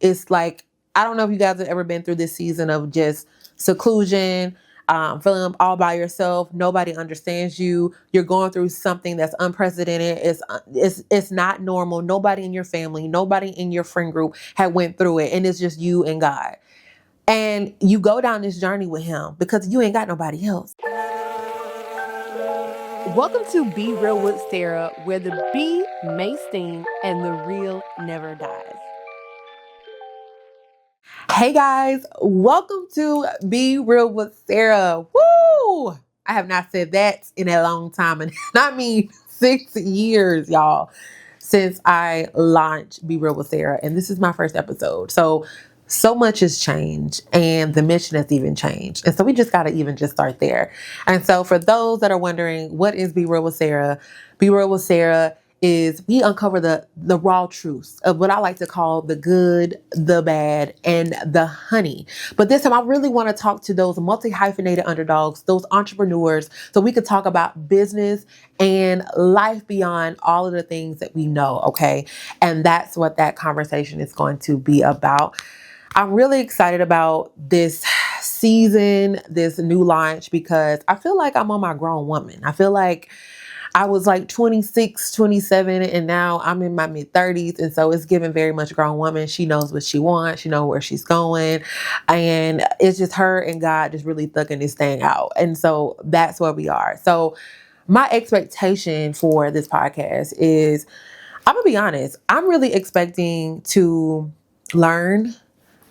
It's like, I don't know if you guys have ever been through this season of just seclusion, feeling all by yourself. Nobody understands you. You're going through something that's unprecedented. It's not normal. Nobody in your family, nobody in your friend group had went through it, and it's just you and God. And you go down this journey with Him because you ain't got nobody else. Welcome to Be Real with Sarah, where the B may sting and the real never dies. Hey guys, welcome to Be Real with Sarah. Woo! I have not said that in a long time, and I mean 6 years, y'all, since I launched Be Real with Sarah, and this is my first episode. So much has changed, and the mission has even changed, and so we just got to even just start there. And so, for those that are wondering, what is Be Real with Sarah? Be Real with Sarah is we uncover the raw truths of what I like to call the good, the bad, and the honey. But this time I really want to talk to those multi-hyphenated underdogs, those entrepreneurs, so we could talk about business and life beyond all of the things that we know, okay? And that's what that conversation is going to be about. I'm really excited about this season, this new launch, because I feel like I'm on my grown woman. I feel like I was like 26, 27, and now I'm in my mid 30s. And so it's giving very much grown woman. She knows what she wants. She knows where she's going. And it's just her and God just really thugging this thing out. And so that's where we are. So my expectation for this podcast is, I'm going to be honest, I'm really expecting to learn.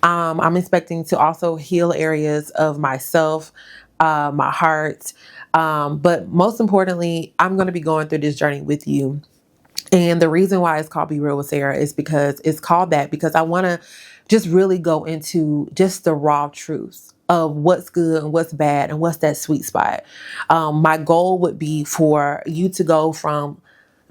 I'm expecting to also heal areas of myself, my heart. But most importantly, I'm going to be going through this journey with you. And the reason why it's called Be Real with Sarah is because it's called that because I want to just really go into just the raw truths of what's good and what's bad and what's that sweet spot. My goal would be for you to go from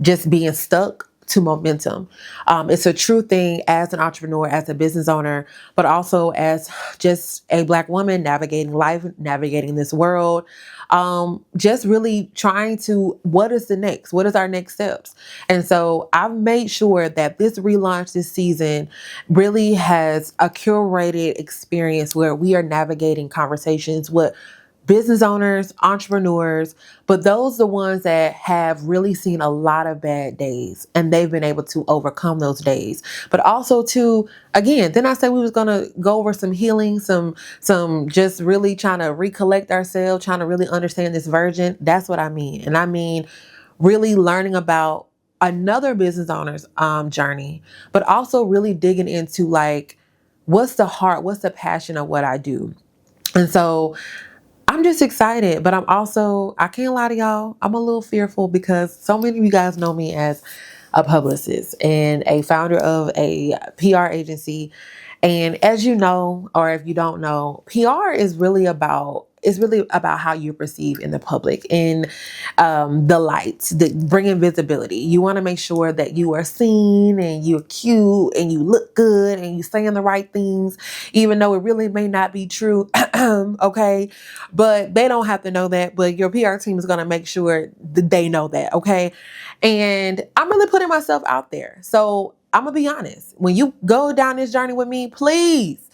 just being stuck to momentum. It's a true thing as an entrepreneur, as a business owner, but also as just a Black woman navigating life, navigating this world, just really trying to, what is the next? What is our next steps? And so I've made sure that this relaunch this season really has a curated experience where we are navigating conversations with business owners, entrepreneurs, but those the ones that have really seen a lot of bad days and they've been able to overcome those days. But also to, again, then I said we was going to go over some healing, some just really trying to recollect ourselves, trying to really understand this virgin. That's what I mean. And I mean, really learning about another business owner's journey, but also really digging into like, what's the heart, what's the passion of what I do. And so I'm just excited, but I can't lie to y'all, I'm a little fearful because so many of you guys know me as a publicist and a founder of a PR agency. And as you know, or if you don't know, PR is really about, it's really about how you're perceived in the public, in the lights, bringing visibility. You want to make sure that you are seen and you're cute and you look good and you saying the right things, even though it really may not be true. Okay. But they don't have to know that. But your PR team is going to make sure that they know that. Okay. And I'm really putting myself out there. So I'm going to be honest. When you go down this journey with me, please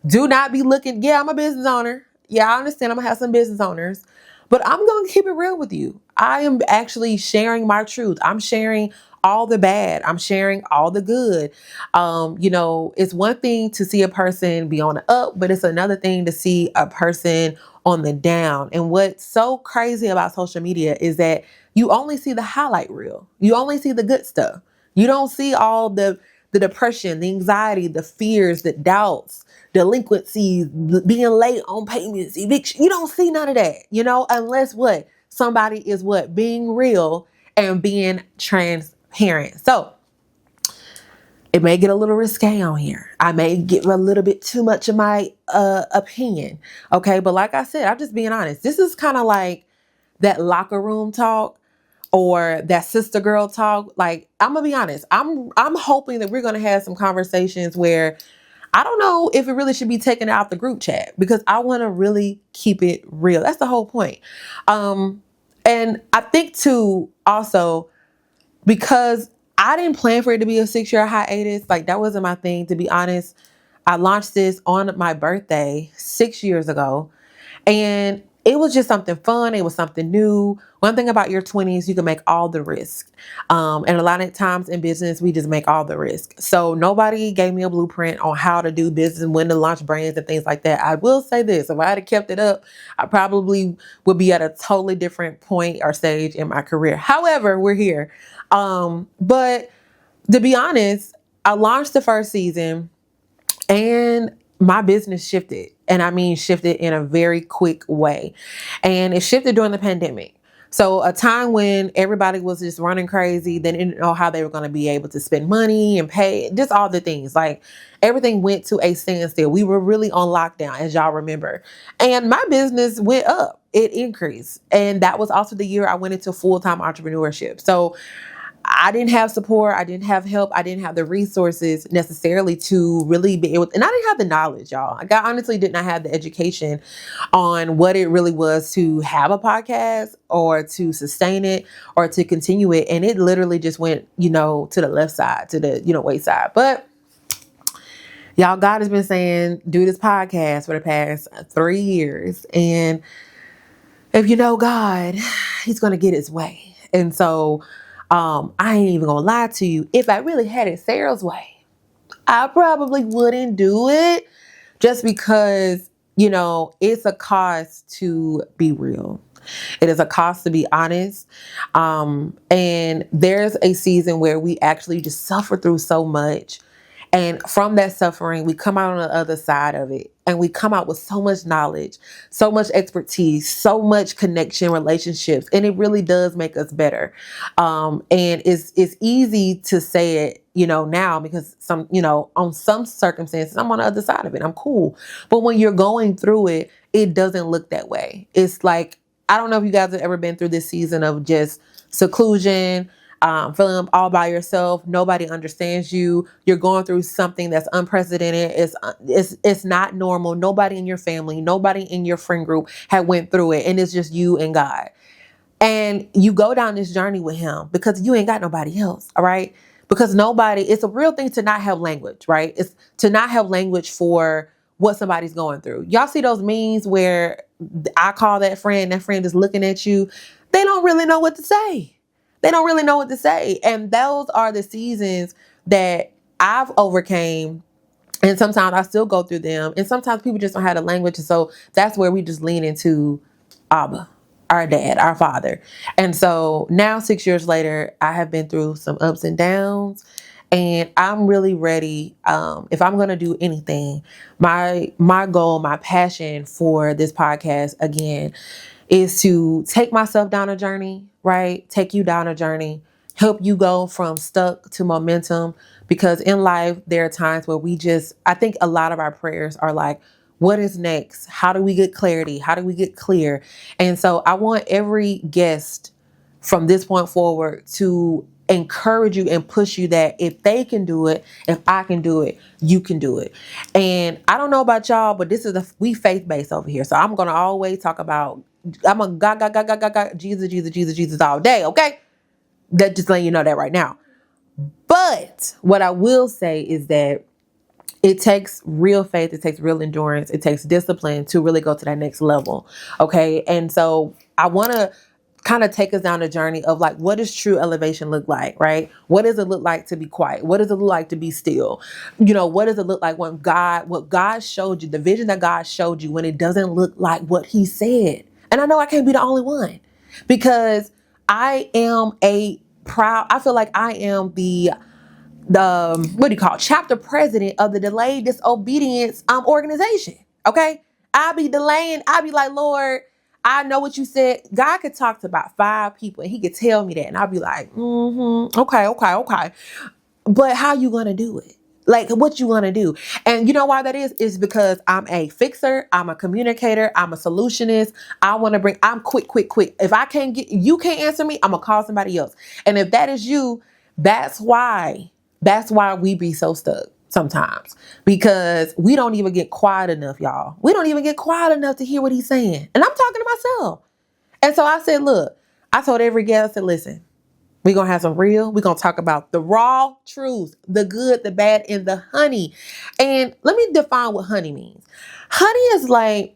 do not be looking. Yeah, I'm a business owner. Yeah, I understand I'm going to have some business owners, but I'm going to keep it real with you. I am actually sharing my truth. I'm sharing all the bad. I'm sharing all the good. It's one thing to see a person be on the up, but it's another thing to see a person on the down. And what's so crazy about social media is that you only see the highlight reel. You only see the good stuff. You don't see all the depression, the anxiety, the fears, the doubts, delinquencies, being late on payments, eviction. You don't see none of that, unless what? Somebody is what? Being real and being transparent. So it may get a little risque on here. I may give a little bit too much of my opinion. Okay. But like I said, I'm just being honest. This is kind of like that locker room talk or that sister girl talk. Like, I'm gonna be honest. I'm hoping that we're gonna have some conversations where I don't know if it really should be taken out the group chat because I want to really keep it real. That's the whole point. And I think too, also, because I didn't plan for it to be a 6-year hiatus. Like, that wasn't my thing, to be honest. I launched this on my birthday 6 years ago. And it was just something fun. It was something new. One thing about your 20s, you can make all the risk. And a lot of times in business, we just make all the risk. So nobody gave me a blueprint on how to do business and when to launch brands and things like that. I will say this, if I had kept it up, I probably would be at a totally different point or stage in my career. However, we're here. But to be honest, I launched the first season and my business shifted. And I mean, shifted in a very quick way. And it shifted during the pandemic. So a time when everybody was just running crazy, they didn't know how they were going to be able to spend money and pay, just all the things. Like, everything went to a standstill. We were really on lockdown, as y'all remember. And my business went up. It increased. And that was also the year I went into full-time entrepreneurship. So I didn't have support. I didn't have help. I didn't have the resources necessarily to really be able, and I didn't have the knowledge, y'all. Like, I honestly did not have the education on what it really was to have a podcast or to sustain it or to continue it. And it literally just went, to the left side, to the, wayside. But y'all, God has been saying, do this podcast for the past 3 years. And if you know God, he's going to get his way. And so, I ain't even gonna lie to you. If I really had it Sarah's way, I probably wouldn't do it, just because, it's a cost to be real. It is a cost to be honest. And there's a season where we actually just suffer through so much. And from that suffering, we come out on the other side of it, and we come out with so much knowledge, so much expertise, so much connection, relationships, and it really does make us better. And it's easy to say it, now, because on some circumstances, I'm on the other side of it. I'm cool. But when you're going through it, it doesn't look that way. It's like, I don't know if you guys have ever been through this season of just seclusion, feeling all by yourself. Nobody understands you. You're going through something that's unprecedented. It's not normal. Nobody in your family, nobody in your friend group had went through it. And it's just you and God. And you go down this journey with him because you ain't got nobody else. All right. Because it's a real thing to not have language, right? It's to not have language for what somebody's going through. Y'all see those memes where I call that friend is looking at you. They don't really know what to say. They don't really know what to say. And those are the seasons that I've overcame. And sometimes I still go through them. And sometimes people just don't have the language. And so that's where we just lean into Abba, our dad, our father. And so now, 6 years later, I have been through some ups and downs. And I'm really ready. If I'm going to do anything, my goal, my passion for this podcast, again, is to take myself down a journey, right? Take you down a journey, help you go from stuck to momentum. Because in life, there are times where I think a lot of our prayers are like, what is next? How do we get clarity? How do we get clear? And so I want every guest from this point forward to encourage you and push you that if they can do it, if I can do it, you can do it. And I don't know about y'all, but we faith-based over here. So I'm going to always talk about, I'm a God, Jesus all day. Okay. That just letting you know that right now. But what I will say is that it takes real faith. It takes real endurance. It takes discipline to really go to that next level. Okay. And so I want to kind of take us down a journey of like, what does true elevation look like, right? What does it look like to be quiet? What does it look like to be still? What does it look like when what God showed you, the vision that God showed you, when it doesn't look like what he said? And I know I can't be the only one, because I feel like I am the what do you call it? Chapter president of the Delayed Disobedience organization. Okay. I'll be delaying. I'll be like, Lord, I know what you said. God could talk to about 5 people and he could tell me that. And I'll be like, okay. But how you going to do it? Like, what you want to do? And you know why that is? Is because I'm a fixer. I'm a communicator. I'm a solutionist. I'm quick. If you can't answer me, I'm going to call somebody else. And if that is you, that's why we be so stuck sometimes, because we don't even get quiet enough, y'all. We don't even get quiet enough to hear what he's saying. And I'm talking to myself. And so I said, look, I told every guest, I said, listen, We're going to have some real. We're going to talk about the raw truth, the good, the bad, and the honey. And let me define what honey means. Honey is like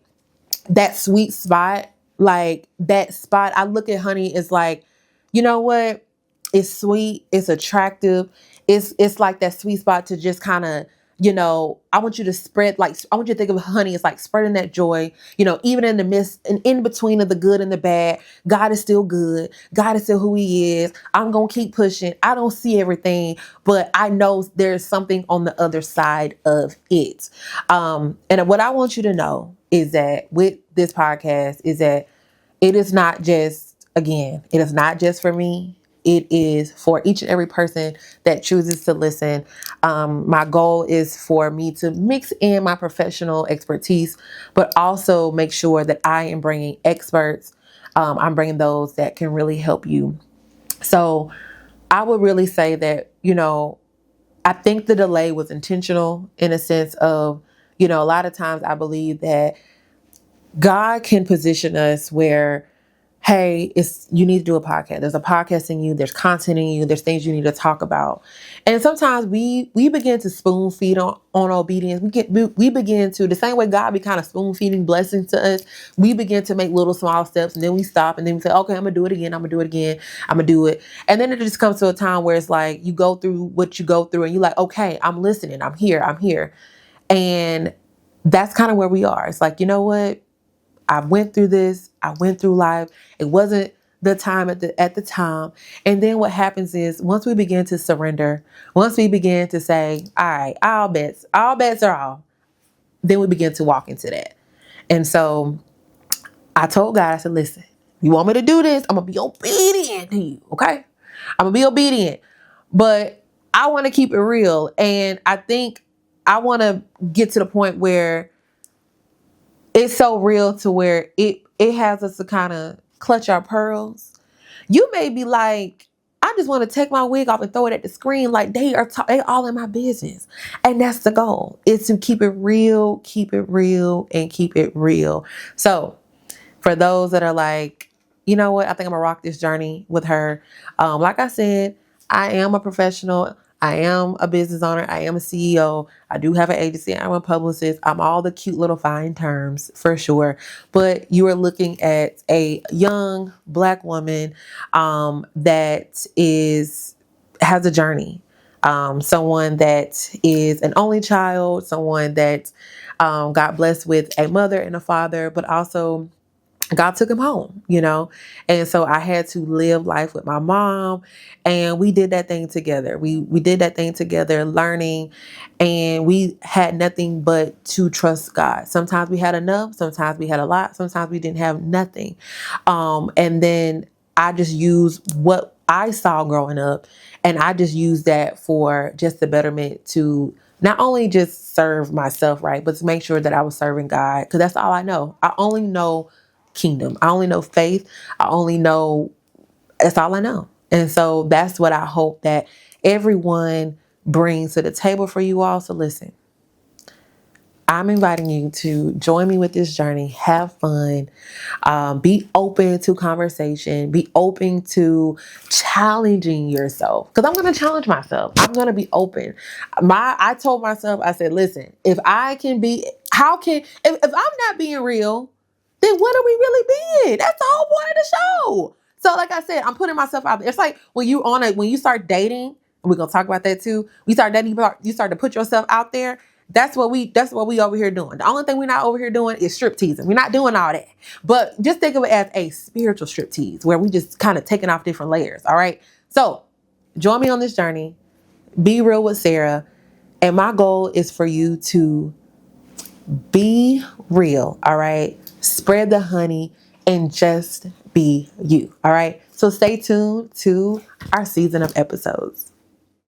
that sweet spot, like that spot. I look at honey as like, you know what? It's sweet. It's attractive. It's like that sweet spot to just kind of, I want you to spread, like, I want you to think of honey as like spreading that joy, even in the midst and in between of the good and the bad. God is still good. God is still who he is. I'm going to keep pushing. I don't see everything, but I know there's something on the other side of it. And what I want you to know is that with this podcast is that it is not just, again, it is not just for me. It is for each and every person that chooses to listen. My goal is for me to mix in my professional expertise, but also make sure that I am bringing experts. I'm bringing those that can really help you. So I would really say that, I think the delay was intentional in a sense of, a lot of times I believe that God can position us where, hey, you need to do a podcast. There's a podcast in you. There's content in you. There's things you need to talk about. And sometimes we begin to spoon feed on obedience. We begin to, the same way God be kind of spoon feeding blessings to us, we begin to make little small steps, and then we stop, and then we say, okay, I'm gonna do it again. I'm gonna do it again. I'm gonna do it. And then it just comes to a time where it's like you go through what you go through, and you're like, okay, I'm listening. I'm here. And that's kind of where we are. It's like, you know what? I went through this. I went through life. It wasn't the time at the time. And then what happens is once we begin to surrender, once we begin to say, all right, all bets are off, then we begin to walk into that. And so I told God, I said, listen, you want me to do this? I'm going to be obedient to you. Okay. I'm going to be obedient, but I want to keep it real. And I think I want to get to the point where it's so real to where it has us to kind of clutch our pearls. You may be like, I just want to take my wig off and throw it at the screen. Like they all in my business. And that's the goal, is to keep it real, and keep it real. So for those that are like, you know what, I think I'm gonna rock this journey with her. Like I said, I am a professional. I am a business owner. I am a CEO. I do have an agency. I'm a publicist. I'm all the cute little fine terms for sure. But you are looking at a young Black woman that has a journey. Someone that is an only child, someone that got blessed with a mother and a father, but also God took him home, and so I had to live life with my mom, and we did that thing together. We did that thing together, learning, and we had nothing but to trust God. Sometimes we had enough, sometimes we had a lot, sometimes we didn't have nothing. And then I just used what I saw growing up, and I just used that for just the betterment to not only just serve myself right, but to make sure that I was serving God, because that's all I know. I only know kingdom. I only know faith. That's all I know. And so that's what I hope that everyone brings to the table for you all. So listen, I'm inviting you to join me with this journey. Have fun. Be open to conversation. Be open to challenging yourself. Because I'm going to challenge myself. I'm going to be open. I told myself, I said, listen, if I'm not being real, then what are we really being? That's the whole point of the show. So like I said, I'm putting myself out there. It's like when you start dating, and we're going to talk about that too. We start dating, you start to put yourself out there. That's what we over here doing. The only thing we're not over here doing is strip teasing. We're not doing all that. But just think of it as a spiritual strip tease where we just kind of taking off different layers. All right. So join me on this journey. Be real with Sarah. And my goal is for you to be real. All right. Spread the honey and just be you. All right. So stay tuned to our season of episodes.